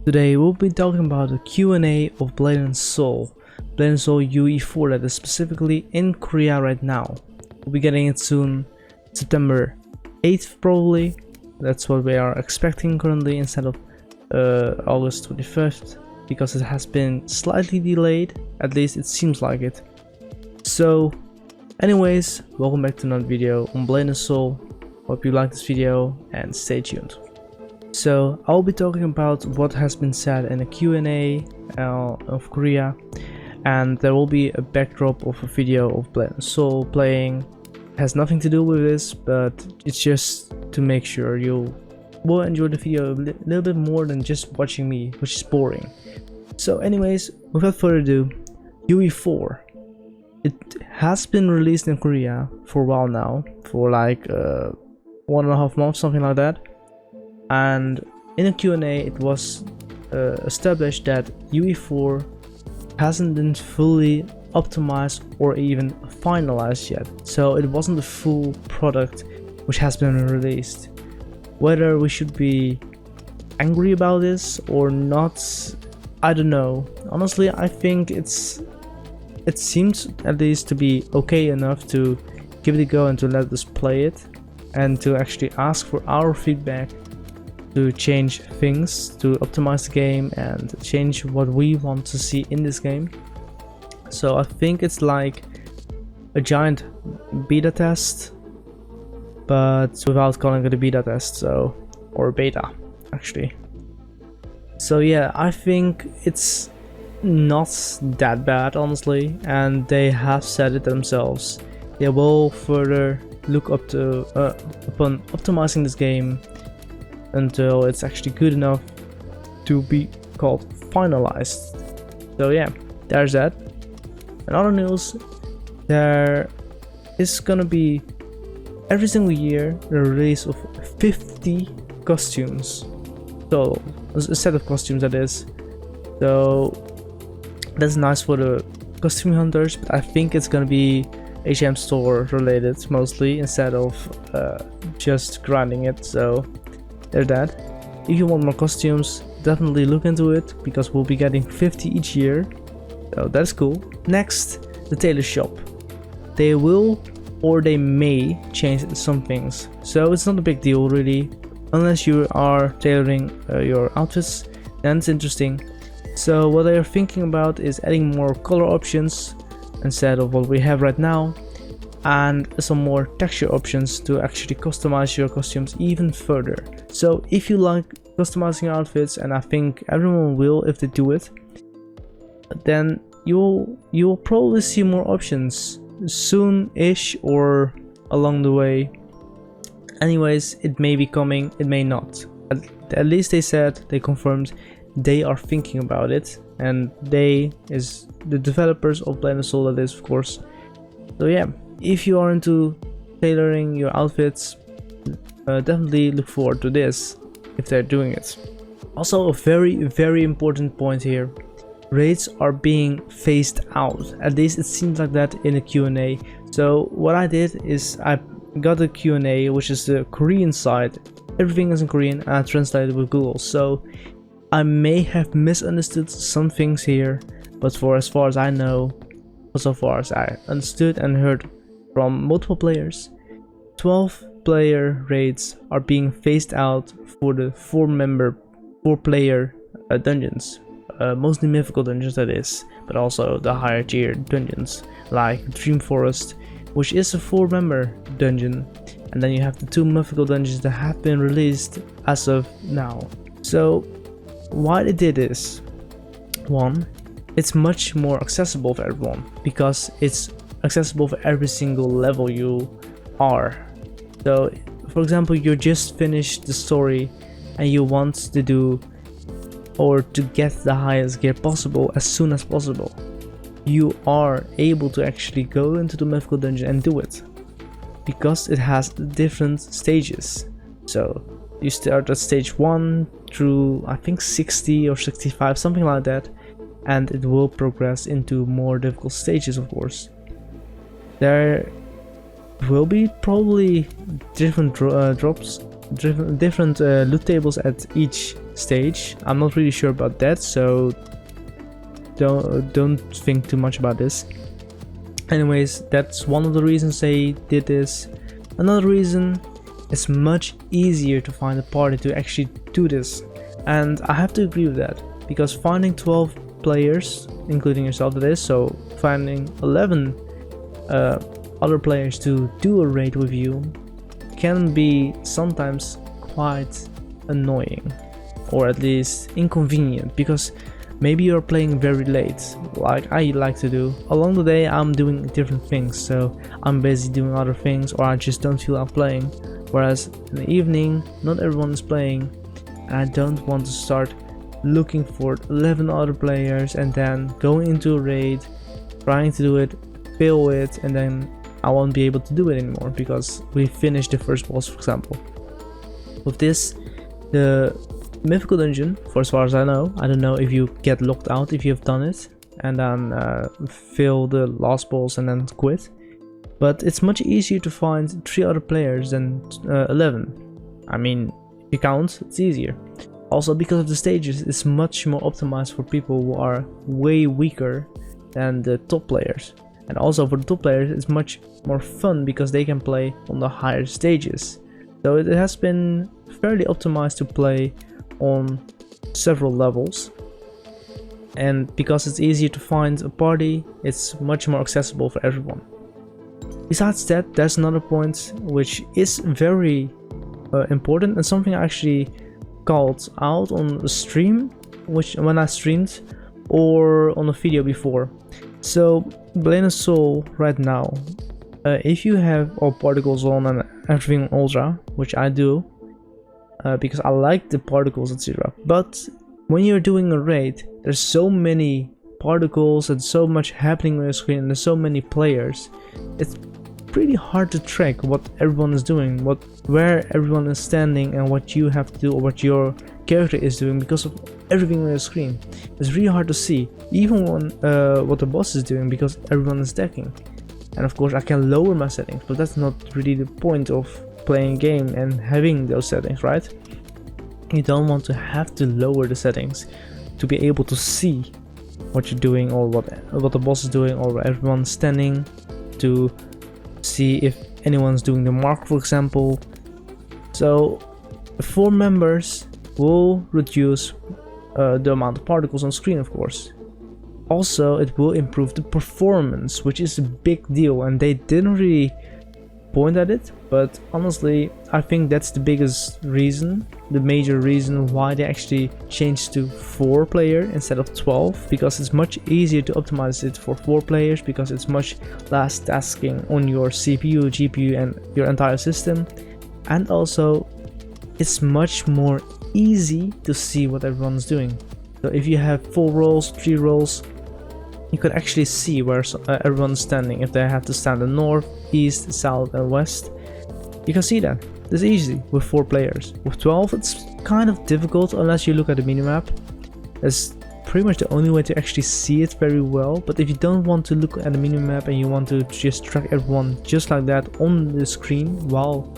Today we'll be talking about the Q&A of Blade & Soul. Blade & Soul UE4 that is specifically in Korea right now. We'll be getting it soon, September 8th probably. That's what we are expecting currently instead of August 25th, because it has been slightly delayed, at least it seems like it. So anyways, welcome back to another video on Blade & Soul. Hope you like this video and stay tuned. So I'll be talking about what has been said in a Q&A of Korea, and there will be a backdrop of a video of Blade & Soul playing. It has nothing to do with this, but it's just to make sure you will enjoy the video a little bit more than just watching me, which is boring. So anyways, without further ado, UE4. It has been released in Korea for a while now, for like 1.5 months, something like that. And in a Q&A it was established that UE4 hasn't been fully optimized or even finalized yet, so it wasn't the full product which has been released. Whether we should be angry about this or not, I don't know. Honestly, I think it seems at least to be okay enough to give it a go and to let us play it, and to actually ask for our feedback to change things, to optimize the game and change what we want to see in this game. So I think it's like a giant beta test, but without calling it a beta test, so, or beta actually. So yeah, I think it's not that bad honestly, and they have said it themselves. They will further look up to upon optimizing this game until it's actually good enough to be called finalized. So yeah, there's that. In other news, there is gonna be every single year the release of 50 costumes. So a set of costumes, that is. So that's nice for the costume hunters, but I think it's gonna be HM store related mostly, instead of just grinding it. So there's that. If you want more costumes, definitely look into it, because we'll be getting 50 each year, so that's cool. Next, the tailor shop. They will or they may change some things, so it's not a big deal really, unless you are tailoring your outfits, then it's interesting. So what they are thinking about is adding more color options instead of what we have right now, and some more texture options to actually customize your costumes even further. So if you like customizing your outfits, and I think everyone will if they do it, then you'll probably see more options soon-ish or along the way. Anyways, it may be coming, it may not. At least they said, they confirmed they are thinking about it, and they is the developers of Blade & Soul, that is, of course. So yeah, if you are into tailoring your outfits, definitely look forward to this if they're doing it. Also, a very important point here: raids are being phased out. At least it seems like that in a Q&A. So what I did is I got a Q&A, which is the Korean side. Everything is in Korean, and I translated with Google. So I may have misunderstood some things here, but for as far as I know, so far as I understood and heard from multiple players, 12-player raids are being phased out for the 4-player dungeons, mostly mythical dungeons, that is, but also the higher tier dungeons like Dream Forest, which is a 4-member dungeon, and then you have the 2 mythical dungeons that have been released as of now. So why they did this? One, it's much more accessible for everyone, because it's accessible for every single level you are. So for example, you just finished the story and you want to do, or to get the highest gear possible as soon as possible, you are able to actually go into the mythical dungeon and do it, because it has different stages. So you start at stage 1 through I think 60 or 65, something like that, and it will progress into more difficult stages, of course. There will be probably different drops different loot tables at each stage. I'm not really sure about that, so don't think too much about this. Anyways, that's one of the reasons they did this. Another reason, it's much easier to find a party to actually do this, and I have to agree with that, because finding 12 players, including yourself, that is, so finding 11 other players to do a raid with you can be sometimes quite annoying, or at least inconvenient, because maybe you're playing very late, like I like to do. Along the day I'm doing different things, so I'm busy doing other things, or I just don't feel like playing. Whereas in the evening, not everyone is playing, and I don't want to start looking for 11 other players and then going into a raid, trying to do it, fail it, and then I won't be able to do it anymore because we finished the first boss, for example. With this, the Mythical dungeon, for as far as I don't know if you get locked out if you've done it and then fail the last boss and then quit, but it's much easier to find 3 other players than 11. I mean, if you count, it's easier. Also, because of the stages, it's much more optimized for people who are way weaker than the top players. And also for the top players, it's much more fun because they can play on the higher stages. So it has been fairly optimized to play on several levels, and because it's easier to find a party, it's much more accessible for everyone. Besides that, there's another point which is very important, and something I actually called out on a stream, which when I streamed, or on a video before. So Blade & Soul right now, if you have all particles on and everything on ultra, which I do, because I like the particles at 0, but when you're doing a raid, there's so many particles and so much happening on your screen, and there's so many players, it's pretty hard to track what everyone is doing, where everyone is standing, and what you have to do or what your character is doing because of everything on your screen. It's really hard to see, even when, what the boss is doing, because everyone is stacking. And of course I can lower my settings, but that's not really the point of playing a game and having those settings, right? You don't want to have to lower the settings to be able to see what you're doing, or what the boss is doing, or where everyone's standing, to see if anyone's doing the mark, for example. So 4 members will reduce the amount of particles on screen, of course. Also, it will improve the performance, which is a big deal, and they didn't really point at it, but honestly I think that's the biggest reason, the major reason why they actually changed to 4 player instead of 12, because it's much easier to optimize it for 4 players, because it's much less tasking on your CPU, GPU, and your entire system, and also it's much more easy to see what everyone's doing. So if you have 4 roles, 3 roles, you could actually see where everyone's standing. If they have to stand in north, east, south, and west, you can see that. It's easy with 4 players. With 12, it's kind of difficult unless you look at the minimap. It's pretty much the only way to actually see it very well. But if you don't want to look at the minimap and you want to just track everyone just like that on the screen while,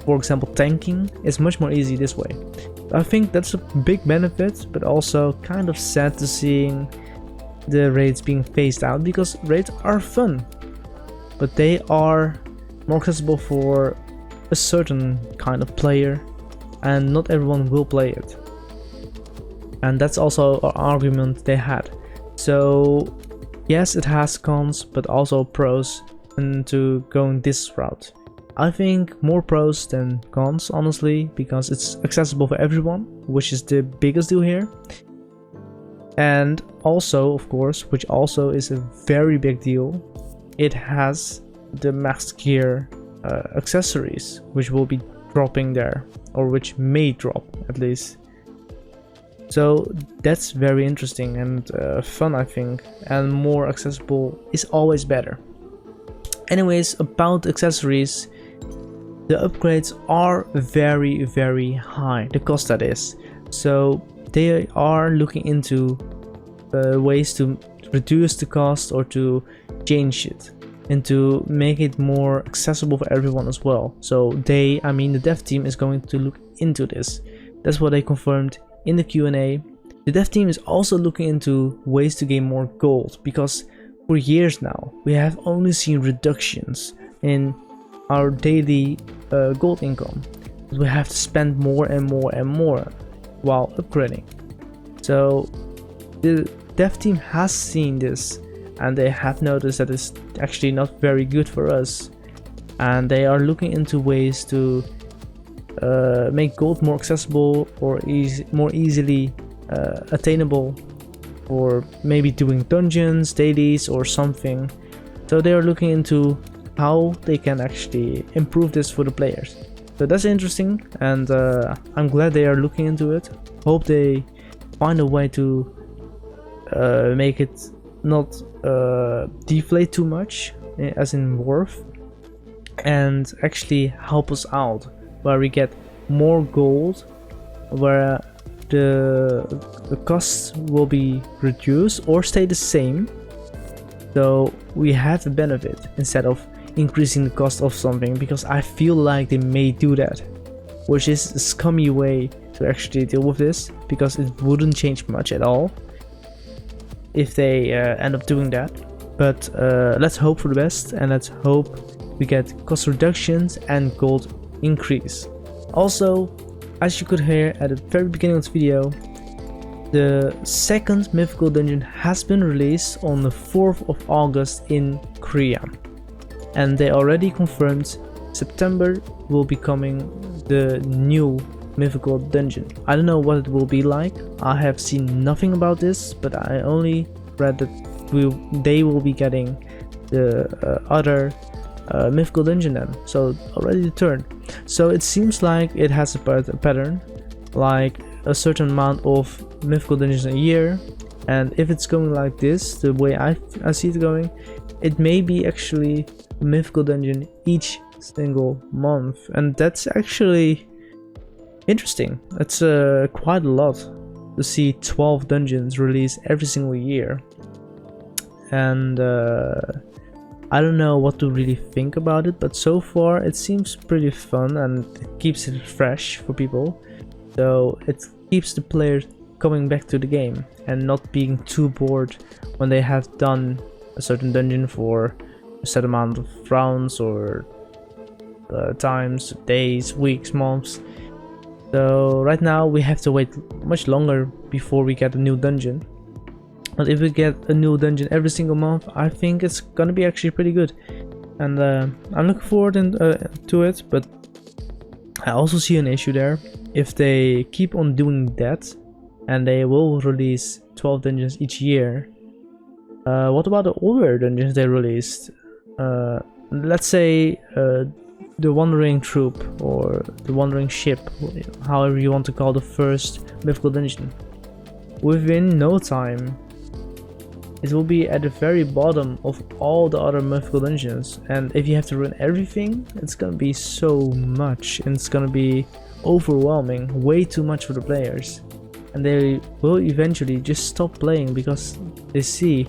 for example, tanking, it's much more easy this way. I think that's a big benefit, but also kind of sad to seeing the raids being phased out, because raids are fun, but they are more accessible for a certain kind of player, and not everyone will play it. And that's also an argument they had. So yes, it has cons, but also pros into going this route. I think more pros than cons, honestly, because it's accessible for everyone, which is the biggest deal here. And also, of course, which also is a very big deal, it has the max gear accessories, which will be dropping there, or which may drop at least. So that's very interesting and fun, I think, and more accessible is always better. Anyways, about accessories, the upgrades are very, very high, the cost that is. So they are looking into ways to reduce the cost or to change it. into making it more accessible for everyone as well. So they, I mean the dev team, is going to look into this. That's what they confirmed in the Q&A. The dev team is also looking into ways to gain more gold, because for years now we have only seen reductions in our daily gold income. We have to spend more and more and more while upgrading. So the dev team has seen this, and they have noticed that it's actually not very good for us, and they are looking into ways to make gold more accessible or more easily attainable, or maybe doing dungeons, dailies or something. So they are looking into how they can actually improve this for the players. So that's interesting, and I'm glad they are looking into it. Hope they find a way to make it not deflate too much, as in worth, and actually help us out where we get more gold, where the costs will be reduced or stay the same, so we have a benefit instead of increasing the cost of something, because I feel like they may do that, which is a scummy way to actually deal with this, because it wouldn't change much at all if they end up doing that. But let's hope for the best, and let's hope we get cost reductions and gold increase. Also, as you could hear at the very beginning of the video, the second mythical dungeon has been released on the 4th of August in Korea, and they already confirmed September will be coming the new mythical dungeon. I don't know what it will be like. I have seen nothing about this, but I only read that they will be getting the other mythical dungeon then, so already the turn. So it seems like it has a pattern, like a certain amount of mythical dungeons a year, and if it's going like this, the way I see it going, it may be actually a mythical dungeon each single month, and that's actually interesting. That's quite a lot to see 12 dungeons released every single year, and I don't know what to really think about it, but so far it seems pretty fun, and it keeps it fresh for people, so it keeps the players coming back to the game and not being too bored when they have done a certain dungeon for a set amount of rounds or times, days, weeks, months. So right now we have to wait much longer before we get a new dungeon. But if we get a new dungeon every single month, I think it's gonna be actually pretty good, and I'm looking forward to it. But I also see an issue there. If they keep on doing that and they will release 12 dungeons each year, what about the older dungeons they released? Let's say the Wandering Troop or the Wandering Ship, however you want to call the first mythical dungeon. Within no time it will be at the very bottom of all the other mythical dungeons, and if you have to run everything, it's gonna be so much, and it's gonna be overwhelming, way too much for the players, and they will eventually just stop playing because they see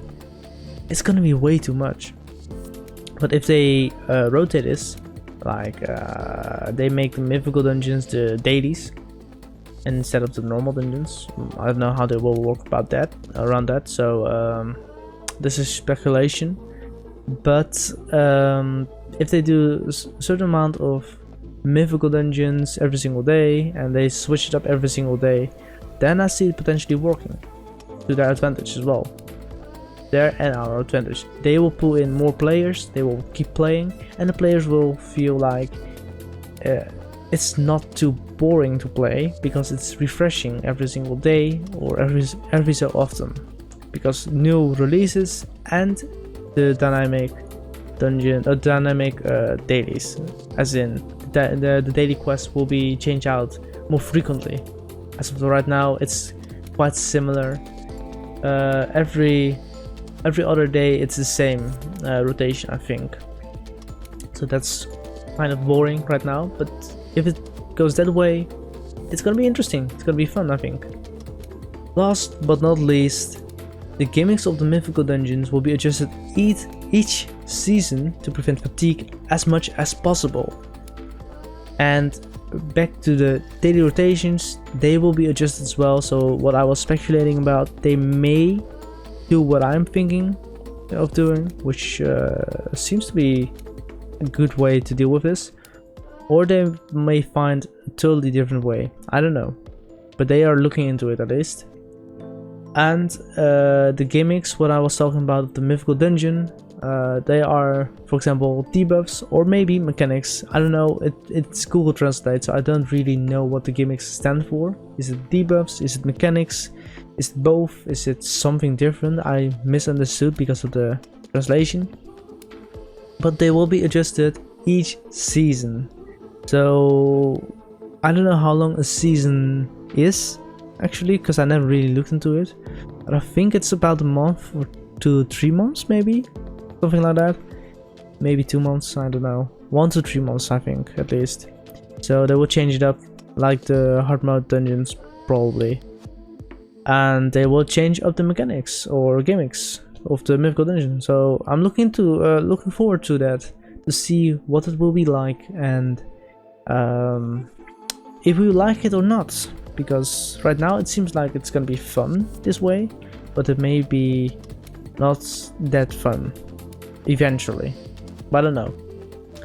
it's gonna be way too much. But if they rotate this, like they make the mythical dungeons the dailies instead of the normal dungeons, I don't know how they will work around that, so this is speculation. But if they do a certain amount of mythical dungeons every single day and they switch it up every single day, then I see it potentially working to their advantage as well. Their and our advantage. They will pull in more players, they will keep playing, and the players will feel like it's not too boring to play because it's refreshing every single day or every so often, because new releases and the dynamic dungeon dynamic dailies, as in the daily quests will be changed out more frequently. As of right now, it's quite similar. Every other day it's the same rotation, I think. So that's kind of boring right now, but if it goes that way, it's gonna be interesting. It's gonna be fun, I think. Last but not least, The gimmicks of the mythical dungeons will be adjusted each season to prevent fatigue as much as possible. And back to the daily rotations, they will be adjusted as well. So what I was speculating about, they may do what I'm thinking of doing, which seems to be a good way to deal with this, or they may find a totally different way. I don't know, but they are looking into it at least. And the gimmicks, what I was talking about, the mythical dungeon, they are, for example, debuffs or maybe mechanics. I don't know, it's Google Translate, so I don't really know what the gimmicks stand for. Is it debuffs? Is it mechanics? Is it both? Is it something different? I misunderstood because of the translation. But they will be adjusted each season. So I don't know how long a season is actually, because I never really looked into it, but I think it's about a month or 2 to 3 months, maybe something like that. Maybe 2 months, I don't know, 1 to 3 months I think at least. So they will change it up like the hard mode dungeons probably, and they will change up the mechanics or gimmicks of the mythical dungeon. So I'm looking forward to that, to see what it will be like, and if we like it or not, because right now it seems like it's gonna be fun this way, but it may be not that fun eventually, but I don't know.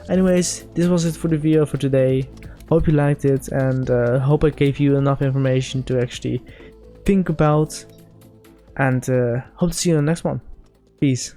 Anyways, this was it for the video for today. Hope you liked it, and hope I gave you enough information to actually think about, and hope to see you in the next one. Peace.